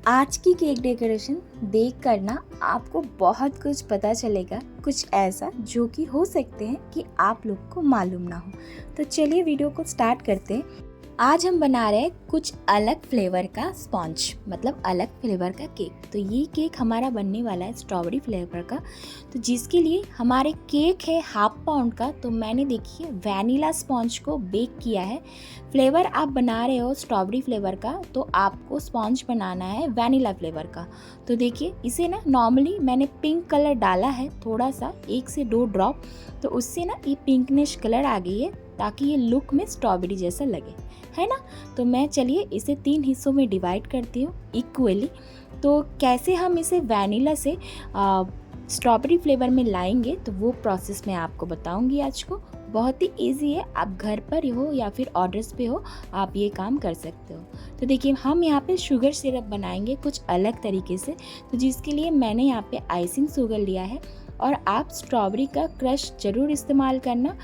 आज की cake decoration देख कर ना आपको बहुत कुछ पता चलेगा, कुछ ऐसा जो कि हो सकते हैं कि आप लोग को मालूम ना हो। तो चलिए वीडियो को स्टार्ट करते हैं। आज हम बना रहे हैं कुछ अलग फ्लेवर का स्पॉन्ज, मतलब अलग फ्लेवर का केक। तो ये केक हमारा बनने वाला है स्ट्रॉबेरी फ्लेवर का। तो जिसके लिए हमारे केक है 1/2 पाउंड का। तो मैंने देखिए वैनिला स्पॉन्ज को बेक किया है। फ्लेवर आप बना रहे हो स्ट्रॉबेरी फ्लेवर का, तो आपको स्पॉन्ज बनाना है वैनिला फ्लेवर का। तो देखिए इसे ना नॉर्मली मैंने पिंक कलर डाला है, थोड़ा सा 1 से 2 ड्रॉप। तो उससे ना ये पिंकनिश कलर आ गई है, ताकि ये लुक में स्ट्रॉबेरी जैसा लगे, है ना। तो मैं चलिए इसे 3 हिस्सों में डिवाइड करती हूँ इक्वली। तो कैसे हम इसे वैनिला से स्ट्रॉबेरी फ्लेवर में लाएंगे, तो वो प्रोसेस मैं आपको बताऊंगी आज को। बहुत ही इजी है, आप घर पर हो या फिर ऑर्डर्स पे हो, आप ये काम कर सकते हो। तो देखिए हम यहाँ पे शुगर सिरप बनाएंगे कुछ अलग तरीके से। तो जिसके लिए मैंने यहाँ पे आइसिंग शुगर लिया है, और आप स्ट्रॉबेरी का क्रश ज़रूर इस्तेमाल करना।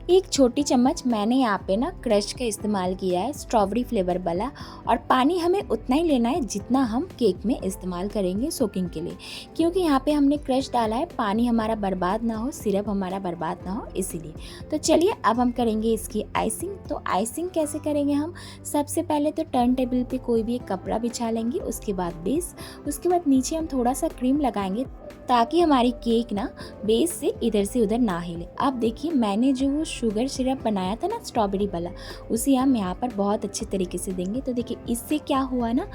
1 छोटी चम्मच मैंने यहाँ पे ना क्रश का इस्तेमाल किया है स्ट्रॉबेरी फ्लेवर वाला। और पानी हमें उतना ही लेना है जितना हम केक में इस्तेमाल करेंगे सोकिंग के लिए, क्योंकि यहाँ पे हमने क्रश डाला है, पानी हमारा बर्बाद ना हो, सिरप हमारा बर्बाद ना हो, इसीलिए। तो चलिए अब हम करेंगे इसकी आइसिंग। तो आइसिंग कैसे करेंगे हम? सबसे पहले तो टर्न टेबल पे कोई भी एक कपड़ा बिछा लेंगे, उसके बाद बेस, उसके बाद नीचे हम थोड़ा सा क्रीम लगाएंगे, ताकि हमारी केक ना बेस से इधर से उधर ना हिले। अब देखिए मैंने जो वो शुगर सिरप बनाया था ना स्ट्रॉबेरी वाला, उसे हम यहाँ पर बहुत अच्छे तरीके से देंगे। तो देखिए इससे क्या हुआ ना,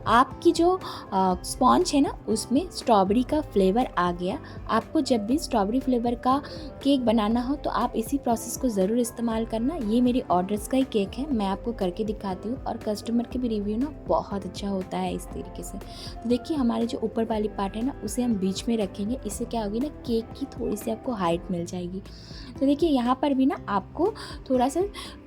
आपकी जो स्पॉन्ज है ना उसमें स्ट्रॉबेरी का फ्लेवर आ गया। आपको जब भी स्ट्रॉबेरी फ्लेवर का केक बनाना हो तो आप इसी प्रोसेस को ज़रूर इस्तेमाल करना। ये मेरी ऑर्डर्स का ही केक है, मैं आपको करके दिखाती हूँ, और कस्टमर के भी रिव्यू ना बहुत अच्छा होता है इस तरीके से। तो देखिए हमारे जो ऊपर वाली पार्ट है ना, उसे हम बीच में रखेंगे। इससे क्या होगी ना, केक की थोड़ी सी आपको हाइट मिल जाएगी। तो देखिए यहाँ पर भी ना आपको थोड़ा सा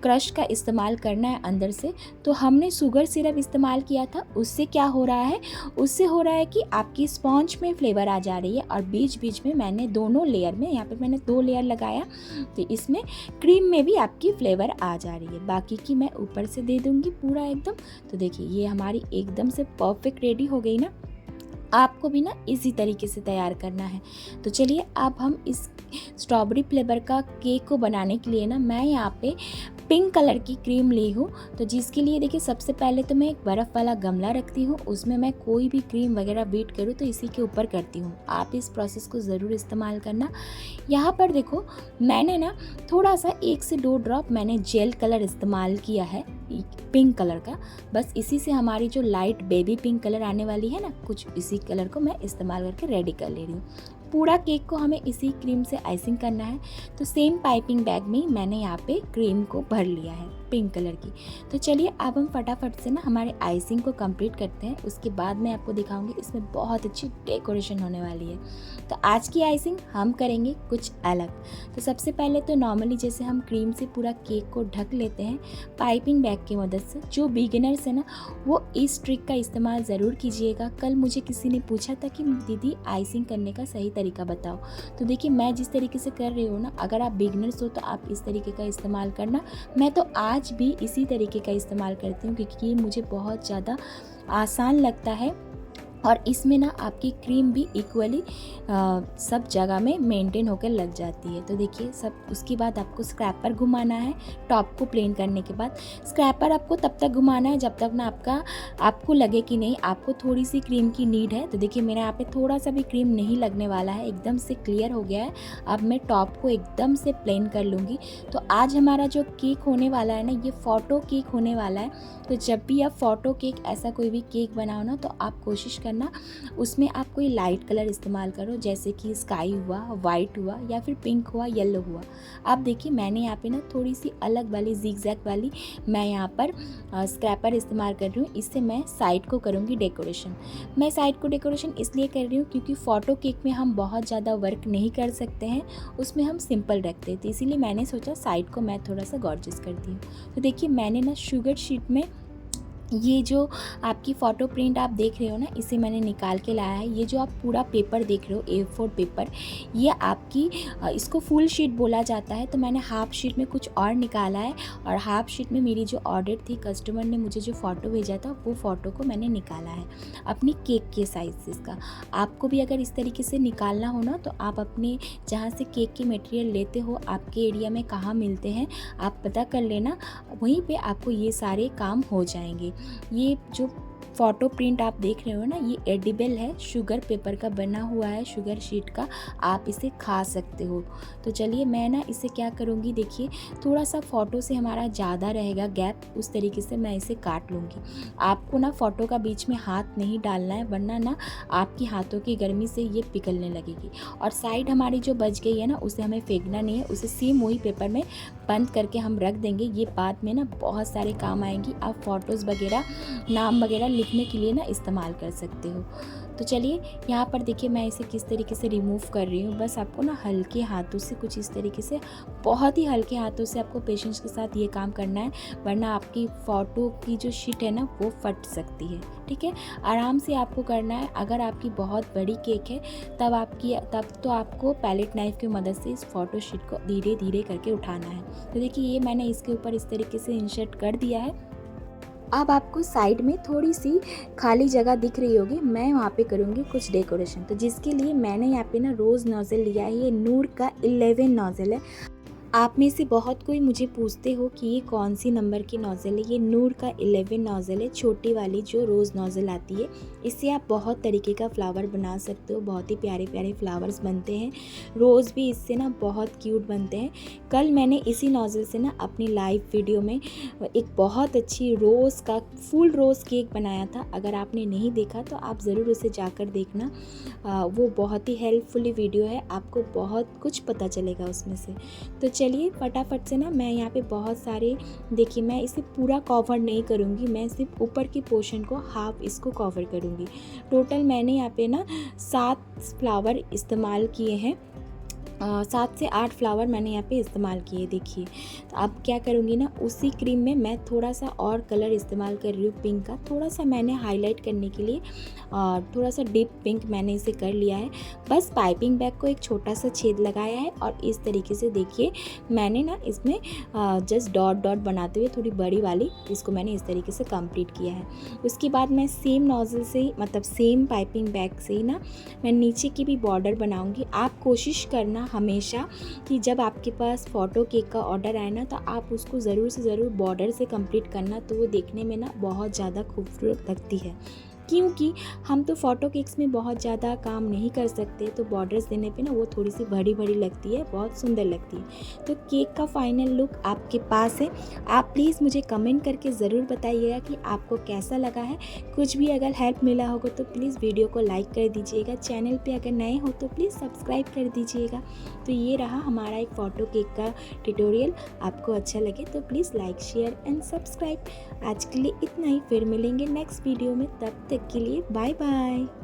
क्रश का इस्तेमाल करना है अंदर से। तो हमने शुगर सिरप इस्तेमाल किया था, उससे क्या हो रहा है, उससे हो रहा है कि आपकी स्पॉन्ज में फ्लेवर आ जा रही है। और बीच बीच में मैंने दोनों लेयर में, यहाँ पे मैंने 2 लेयर लगाया, तो इसमें क्रीम में भी आपकी फ्लेवर आ जा रही है। बाकी की मैं ऊपर से दे दूँगी पूरा एकदम। तो देखिए ये हमारी एकदम से परफेक्ट रेडी हो गई ना। आपको भी ना इसी तरीके से तैयार करना है। तो चलिए अब हम इस स्ट्रॉबेरी फ्लेवर का केक को बनाने के लिए ना, मैं यहाँ पे पिंक कलर की क्रीम ली हूँ। तो जिसके लिए देखिए सबसे पहले तो मैं एक बर्फ़ वाला गमला रखती हूँ, उसमें मैं कोई भी क्रीम वगैरह बीट करूँ तो इसी के ऊपर करती हूँ। आप इस प्रोसेस को ज़रूर इस्तेमाल करना। यहाँ पर देखो मैंने ना थोड़ा सा 1 से 2 ड्रॉप मैंने जेल कलर इस्तेमाल किया है, पिंक कलर का। बस इसी से हमारी जो लाइट बेबी पिंक कलर आने वाली है ना, कुछ इसी कलर को मैं इस्तेमाल करके रेडी कर ले रही हूँ। पूरा केक को हमें इसी क्रीम से आइसिंग करना है। तो सेम पाइपिंग बैग में मैंने यहाँ पे क्रीम को भर लिया है पिंक कलर की। तो चलिए अब हम फटाफट से ना हमारे आइसिंग को कंप्लीट करते हैं, उसके बाद मैं आपको दिखाऊंगी इसमें बहुत अच्छी डेकोरेशन होने वाली है। तो आज की आइसिंग हम करेंगे कुछ अलग। तो सबसे पहले तो नॉर्मली जैसे हम क्रीम से पूरा केक को ढक लेते हैं पाइपिंग बैग की मदद से। जो बिगिनर्स है ना, वो इस ट्रिक का इस्तेमाल ज़रूर कीजिएगा। कल मुझे किसी ने पूछा था कि दीदी आइसिंग करने का सही तरीका बताओ। तो देखिए मैं जिस तरीके से कर रही हूँ ना, अगर आप बिगिनर्स हो तो आप इस तरीके का इस्तेमाल करना। मैं तो आज भी इसी तरीके का इस्तेमाल करती हूँ, क्योंकि ये मुझे बहुत ज़्यादा आसान लगता है। और इसमें ना आपकी क्रीम भी इक्वली सब जगह में मेंटेन होकर लग जाती है। तो देखिए सब, उसके बाद आपको स्क्रैपर घुमाना है। टॉप को प्लेन करने के बाद स्क्रैपर आपको तब तक घुमाना है जब तक ना आपको लगे कि नहीं आपको थोड़ी सी क्रीम की नीड है। तो देखिए मेरे यहाँ पे थोड़ा सा भी क्रीम नहीं लगने वाला है, एकदम से क्लियर हो गया है। अब मैं टॉप को एकदम से प्लेन कर लूँगी। तो आज हमारा जो केक होने वाला है ना, ये फोटो केक होने वाला है। तो जब भी आप फोटो केक, ऐसा कोई भी केक बनाओ ना, तो आप कोशिश करना उसमें आप कोई लाइट कलर इस्तेमाल करो, जैसे कि स्काई हुआ, वाइट हुआ, या फिर पिंक हुआ, येलो हुआ। आप देखिए मैंने यहाँ पे ना थोड़ी सी अलग वाली जिगजैग वाली मैं यहाँ पर स्क्रैपर इस्तेमाल कर रही हूँ। इससे मैं साइड को करूँगी डेकोरेशन। मैं साइड को डेकोरेशन इसलिए कर रही हूँ क्योंकि फ़ोटो केक में हम बहुत ज़्यादा वर्क नहीं कर सकते हैं, उसमें हम सिंपल रखते हैं। तो इसीलिए मैंने सोचा साइड को मैं थोड़ा सा गॉर्जियस करती हूँ। तो देखिए मैंने ना शुगर शीट में ये जो आपकी फ़ोटो प्रिंट आप देख रहे हो ना, इसे मैंने निकाल के लाया है। ये जो आप पूरा पेपर देख रहे हो A4 पेपर, ये आपकी इसको फुल शीट बोला जाता है। तो मैंने हाफ शीट में कुछ और निकाला है और हाफ शीट में मेरी जो ऑर्डर थी, कस्टमर ने मुझे जो फ़ोटो भेजा था वो फ़ोटो को मैंने निकाला है अपनी केक के साइज़ का। आपको भी अगर इस तरीके से निकालना हो ना, तो आप अपने जहाँ से केक की मटेरियल लेते हो, आपके एरिया में कहाँ मिलते हैं आप पता कर लेना, वहीं पे आपको ये सारे काम हो जाएंगे। ये जो फ़ोटो प्रिंट आप देख रहे हो ना, ये एडिबल है, शुगर पेपर का बना हुआ है, शुगर शीट का, आप इसे खा सकते हो। तो चलिए मैं ना इसे क्या करूँगी, देखिए थोड़ा सा फ़ोटो से हमारा ज़्यादा रहेगा गैप, उस तरीके से मैं इसे काट लूँगी। आपको ना फ़ोटो का बीच में हाथ नहीं डालना है, वरना ना आपकी हाथों की गर्मी से ये पिघलने लगेगी। और साइड हमारी जो बच गई है ना, उसे हमें फेंकना नहीं है, उसे सेम वही पेपर में बंद करके हम रख देंगे। ये बाद में ना बहुत सारे काम आएंगी, आप फ़ोटोज़ वगैरह, नाम वगैरह लिखने के लिए ना इस्तेमाल कर सकते हो। तो चलिए यहाँ पर देखिए मैं इसे किस तरीके से रिमूव कर रही हूँ। बस आपको ना हल्के हाथों से, कुछ इस तरीके से, बहुत ही हल्के हाथों से आपको पेशेंस के साथ ये काम करना है, वरना आपकी फ़ोटो की जो शीट है ना वो फट सकती है। ठीक है, आराम से आपको करना है। अगर आपकी बहुत बड़ी केक है तब तो आपको पैलेट नाइफ़ की मदद से इस फ़ोटो शीट को धीरे धीरे करके उठाना है। तो देखिए ये मैंने इसके ऊपर इस तरीके से इंसर्ट कर दिया है। अब आपको साइड में थोड़ी सी खाली जगह दिख रही होगी, मैं वहाँ पे करूँगी कुछ डेकोरेशन। तो जिसके लिए मैंने यहाँ पे ना रोज़ नोज़ल लिया है, ये नूर का 11 नोज़ल है। आप में से बहुत कोई मुझे पूछते हो कि ये कौन सी नंबर की नोज़ल है। ये नूर का 11 नोज़ल है, छोटी वाली जो रोज़ नोज़ल आती है। इससे आप बहुत तरीके का फ्लावर बना सकते हो, बहुत ही प्यारे प्यारे फ्लावर्स बनते हैं। रोज़ भी इससे ना बहुत क्यूट बनते हैं। कल मैंने इसी नोज़ल से ना अपनी लाइव वीडियो में एक बहुत अच्छी रोज़ का फुल रोज़ केक बनाया था। अगर आपने नहीं देखा तो आप ज़रूर उसे जाकर देखना, वो बहुत ही हेल्पफुली वीडियो है, आपको बहुत कुछ पता चलेगा उसमें से। तो चलिए फटाफट से ना मैं यहाँ पे बहुत सारे, देखिए मैं इसे पूरा कवर नहीं करूँगी, मैं सिर्फ ऊपर की पोर्शन को हाफ इसको कवर करूँगी। टोटल मैंने यहाँ पे ना 7 फ्लावर इस्तेमाल किए हैं, 7 से 8 फ्लावर मैंने यहाँ पे इस्तेमाल किए। देखिए तो अब क्या करूँगी ना, उसी क्रीम में मैं थोड़ा सा और कलर इस्तेमाल कर रही हूँ, पिंक का। थोड़ा सा मैंने हाईलाइट करने के लिए थोड़ा सा डीप पिंक मैंने इसे कर लिया है। बस पाइपिंग बैग को एक छोटा सा छेद लगाया है और इस तरीके से देखिए मैंने ना इसमें जस्ट डॉट डॉट बनाते हुए थोड़ी बड़ी वाली इसको मैंने इस तरीके से कंप्लीट किया है। उसके बाद मैं सेम नोज़ल से ही, मतलब सेम पाइपिंग बैग से ही ना मैं नीचे की भी बॉर्डर बनाऊँगी। आप कोशिश करना हमेशा कि जब आपके पास फ़ोटो केक का ऑर्डर आए ना, तो आप उसको ज़रूर से ज़रूर बॉर्डर से कंप्लीट करना, तो वो देखने में ना बहुत ज़्यादा खूबसूरत लगती है। क्योंकि हम तो फ़ोटो केक्स में बहुत ज़्यादा काम नहीं कर सकते, तो बॉर्डर्स देने पे ना वो थोड़ी सी बड़ी बड़ी लगती है, बहुत सुंदर लगती है। तो केक का फाइनल लुक आपके पास है। आप प्लीज़ मुझे कमेंट करके ज़रूर बताइएगा कि आपको कैसा लगा है। कुछ भी अगर हेल्प मिला होगा तो प्लीज़ वीडियो को लाइक कर दीजिएगा। चैनल पे अगर नए हो तो प्लीज़ सब्सक्राइब कर दीजिएगा। तो ये रहा हमारा एक फ़ोटो केक का ट्यूटोरियल। आपको अच्छा लगे तो please like, share and subscribe. आज के लिए इतना ही, फिर मिलेंगे नेक्स्ट वीडियो में। तब तक के लिए बाय बाय।